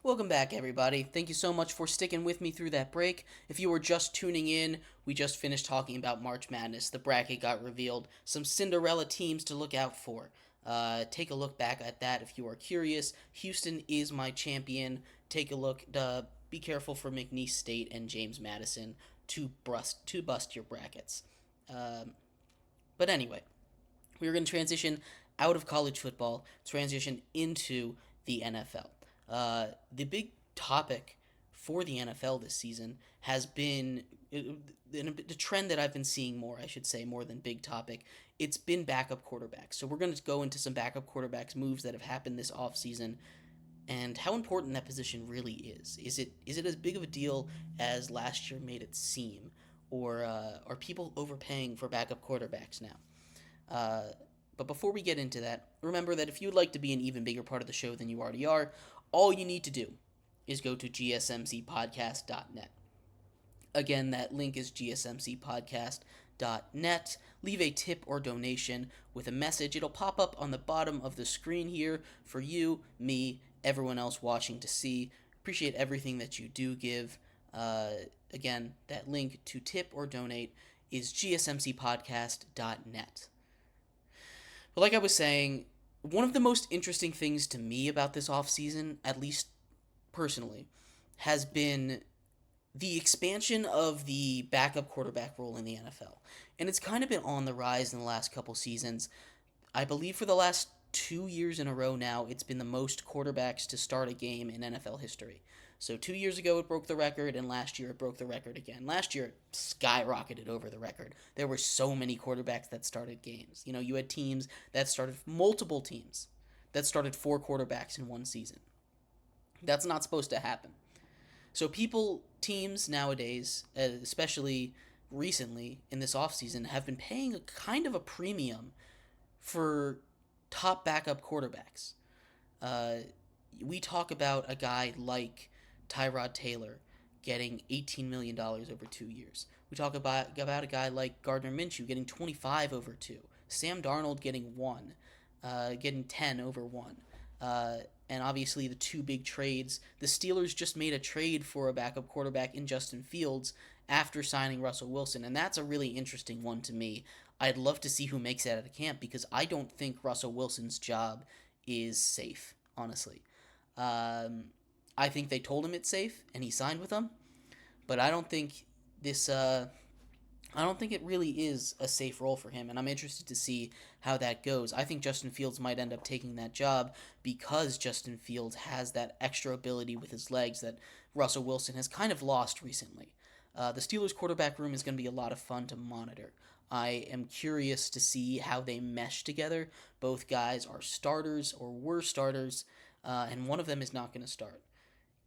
Welcome back, everybody. Thank you so much for sticking with me through that break. If you were just tuning in, we just finished talking about March Madness. The bracket got revealed. Some Cinderella teams to look out for. Take a look back at that if you are curious. Houston is my champion. Take a look. Be careful for McNeese State and James Madison to bust your brackets. Um, but anyway, we're going to transition out of college football, transition into the NFL. The big topic for the NFL this season has been the trend that I've been seeing more, I should say, more than big topic. It's been backup quarterbacks. So we're going to go into some backup quarterbacks moves that have happened this offseason and how important that position really is. Is it as big of a deal as last year made it seem, or are people overpaying for backup quarterbacks now? But before we get into that, remember that if you'd like to be an even bigger part of the show than you already are, all you need to do is go to gsmcpodcast.net. Again, that link is gsmcpodcast.net. Leave a tip or donation with a message. It'll pop up on the bottom of the screen here for you, me, everyone else watching to see. Appreciate everything that you do give. Again, that link to tip or donate is gsmcpodcast.net. But like I was saying, one of the most interesting things to me about this offseason, at least personally, has been the expansion of the backup quarterback role in the NFL. And it's kind of been on the rise in the last couple seasons. I believe for the last 2 years in a row now, it's been the most quarterbacks to start a game in NFL history. So 2 years ago it broke the record, and last year it broke the record again. Last year it skyrocketed over the record. There were so many quarterbacks that started games. You had teams that started, multiple teams that started 4 quarterbacks in one season. That's not supposed to happen. So teams nowadays, especially recently in this offseason, have been paying a kind of a premium for top backup quarterbacks. We talk about a guy like Tyrod Taylor getting $18 million over 2 years. We talk about a guy like Gardner Minshew getting 25 over 2. Sam Darnold getting 1, getting 10 over 1. And obviously the two big trades. The Steelers just made a trade for a backup quarterback in Justin Fields after signing Russell Wilson, and that's a really interesting one to me. I'd love to see who makes it out of camp because I don't think Russell Wilson's job is safe, honestly. Um, I think they told him it's safe, and he signed with them. But I don't think this. I don't think it really is a safe role for him, and I'm interested to see how that goes. I think Justin Fields might end up taking that job because Justin Fields has that extra ability with his legs that Russell Wilson has kind of lost recently. The Steelers' quarterback room is going to be a lot of fun to monitor. I am curious to see how they mesh together. Both guys are starters or were starters, and one of them is not going to start.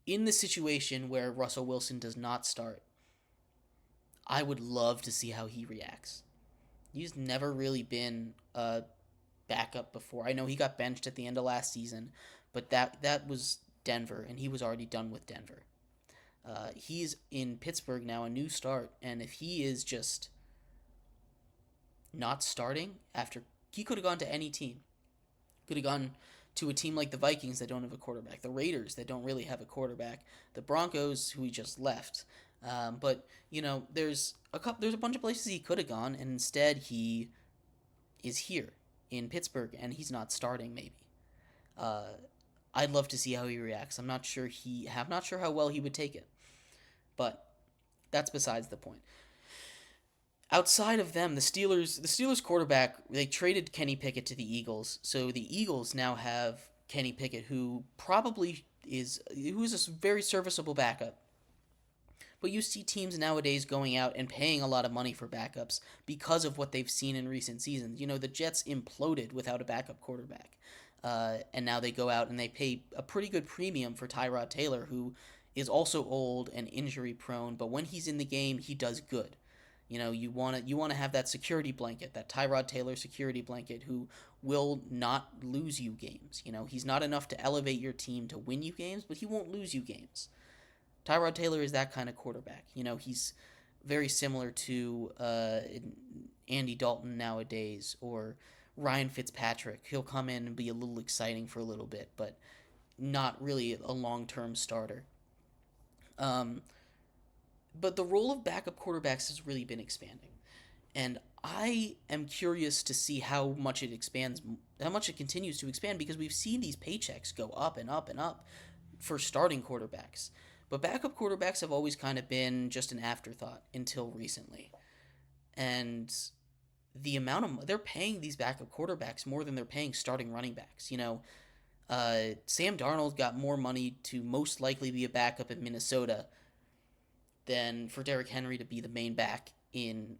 In the situation where Russell Wilson does not start, I would love to see how he reacts. He's never really been a backup before. I know he got benched at the end of last season, but that was Denver, and he was already done with Denver. He's in Pittsburgh now, a new start, and if he is just not starting after, he could have gone to any team. Could have gone to a team like the Vikings that don't have a quarterback, the Raiders that don't really have a quarterback, the Broncos who he just left. But there's a bunch of places he could have gone, and instead he is here in Pittsburgh, and he's not starting. Maybe. I'd love to see how he reacts. I'm not sure how well he would take it, but that's besides the point. Outside of them, the Steelers quarterback, they traded Kenny Pickett to the Eagles, so the Eagles now have Kenny Pickett, who is a very serviceable backup. But you see teams nowadays going out and paying a lot of money for backups because of what they've seen in recent seasons. The Jets imploded without a backup quarterback. And now they go out and they pay a pretty good premium for Tyrod Taylor, who is also old and injury prone, but when he's in the game, he does good. You want to have that security blanket, that Tyrod Taylor security blanket, who will not lose you games. He's not enough to elevate your team to win you games, but he won't lose you games. Tyrod Taylor is that kind of quarterback. He's very similar to Andy Dalton nowadays, or Ryan Fitzpatrick. He'll come in and be a little exciting for a little bit, but not really a long-term starter. Um, but the role of backup quarterbacks has really been expanding. And I am curious to see how much it expands, how much it continues to expand, because we've seen these paychecks go up and up and up for starting quarterbacks. But backup quarterbacks have always kind of been just an afterthought until recently. And the amount of they're paying these backup quarterbacks more than they're paying starting running backs. Sam Darnold got more money to most likely be a backup in Minnesota than for Derrick Henry to be the main back in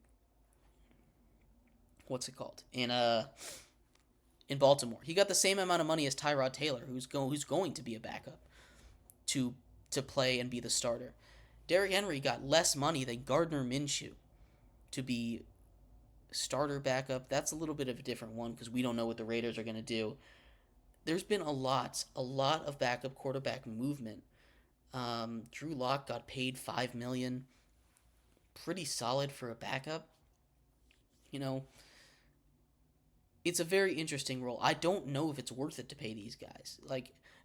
what's it called in Baltimore. He got the same amount of money as Tyrod Taylor, who's going to be a backup to play and be the starter. Derrick Henry got less money than Gardner Minshew to be starter backup. That's a little bit of a different one because we don't know what the Raiders are going to do. There's been a lot of backup quarterback movement. Drew Lock got paid $5 million, pretty solid for a backup. It's a very interesting role. I don't know if it's worth it to pay these guys,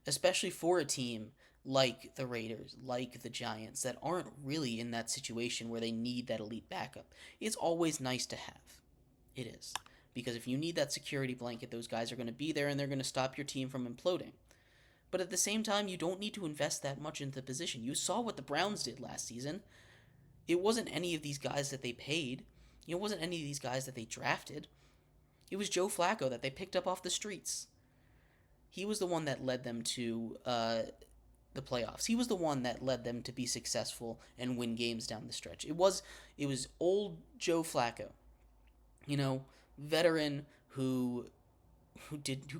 especially for a team like the Raiders, like the Giants, that aren't really in that situation where they need that elite backup. It's always nice to have. It is. Because if you need that security blanket, those guys are going to be there and they're going to stop your team from imploding. But at the same time, you don't need to invest that much into the position. You saw what the Browns did last season. It wasn't any of these guys that they paid. It wasn't any of these guys that they drafted. It was Joe Flacco that they picked up off the streets. He was the one that led them to the playoffs. He was the one that led them to be successful and win games down the stretch. It was old Joe Flacco, veteran who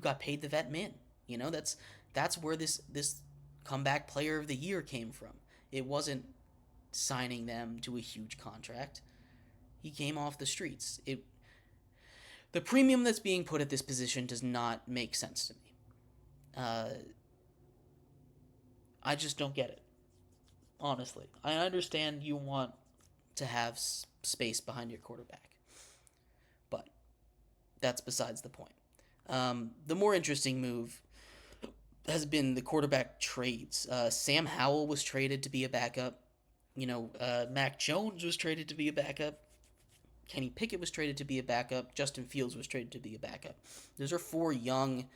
got paid the vet min. That's where this comeback player of the year came from. It wasn't signing them to a huge contract. He came off the streets. The premium that's being put at this position does not make sense to me. I just don't get it. Honestly, I understand you want to have space behind your quarterback, but that's besides the point. The more interesting move has been the quarterback trades. Sam Howell was traded to be a backup. Mac Jones was traded to be a backup. Kenny Pickett was traded to be a backup. Justin Fields was traded to be a backup. Those are 4 young,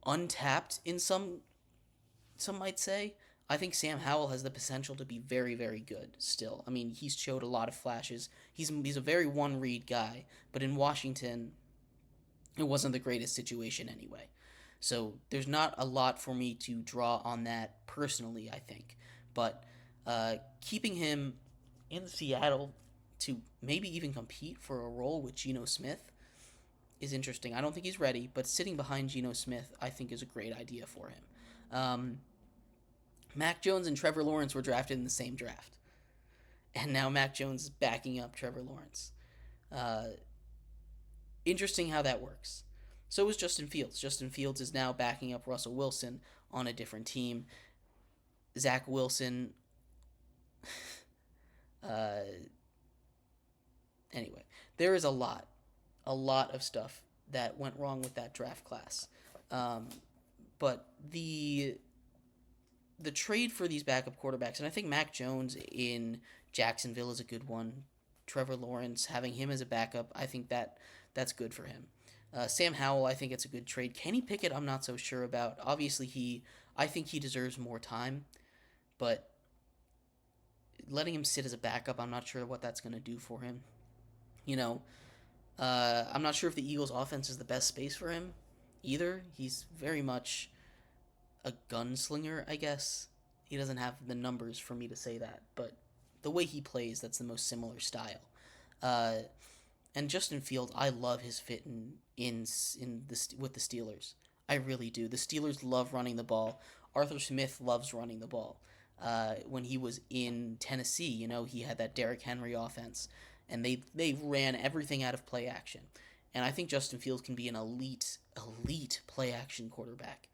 untapped in some might say. I think Sam Howell has the potential to be very, very good still. I mean, he's showed a lot of flashes. He's a very one-read guy, but in Washington, it wasn't the greatest situation anyway. So there's not a lot for me to draw on that personally, I think. But keeping him in Seattle to maybe even compete for a role with Geno Smith is interesting. I don't think he's ready, but sitting behind Geno Smith, I think, is a great idea for him. Mac Jones and Trevor Lawrence were drafted in the same draft. And now Mac Jones is backing up Trevor Lawrence. Interesting how that works. So is Justin Fields. Justin Fields is now backing up Russell Wilson on a different team. Zach Wilson... Anyway, there is a lot of stuff that went wrong with that draft class. But the trade for these backup quarterbacks, and I think Mac Jones in Jacksonville is a good one. Trevor Lawrence, having him as a backup, I think that's good for him. Sam Howell, I think it's a good trade. Kenny Pickett, I'm not so sure about. Obviously, I think he deserves more time, but letting him sit as a backup, I'm not sure what that's going to do for him. I'm not sure if the Eagles' offense is the best space for him either. He's very much a gunslinger, I guess. He doesn't have the numbers for me to say that, but the way he plays, that's the most similar style. And Justin Fields, I love his fit with the Steelers. I really do. The Steelers love running the ball. Arthur Smith loves running the ball. When he was in Tennessee, he had that Derrick Henry offense. And they ran everything out of play action. And I think Justin Fields can be an elite play action quarterback.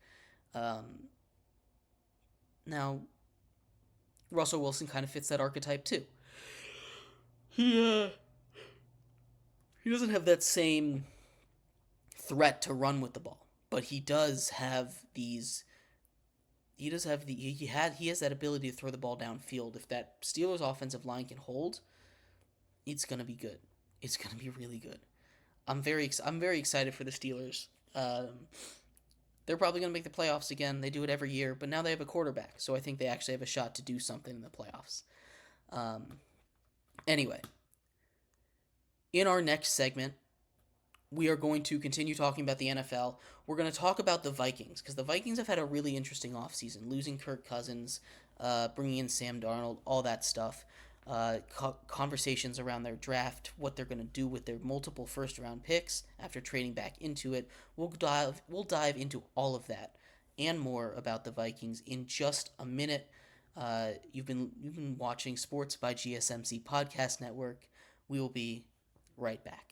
Now, Russell Wilson kind of fits that archetype too. He doesn't have that same threat to run with the ball, but he does have these He does have he has that ability to throw the ball downfield. If that Steelers offensive line can hold, it's gonna be good. It's gonna be really good. I'm very excited for the Steelers. They're probably gonna make the playoffs again. They do it every year, but now they have a quarterback, so I think they actually have a shot to do something in the playoffs. Anyway, in our next segment, we are going to continue talking about the NFL. We're going to talk about the Vikings because the Vikings have had a really interesting offseason, losing Kirk Cousins, bringing in Sam Darnold, all that stuff. Conversations around their draft, what they're going to do with their multiple first round picks after trading back into it. We'll dive into all of that and more about the Vikings in just a minute. You've been watching Sports by GSMC Podcast Network. We will be right back.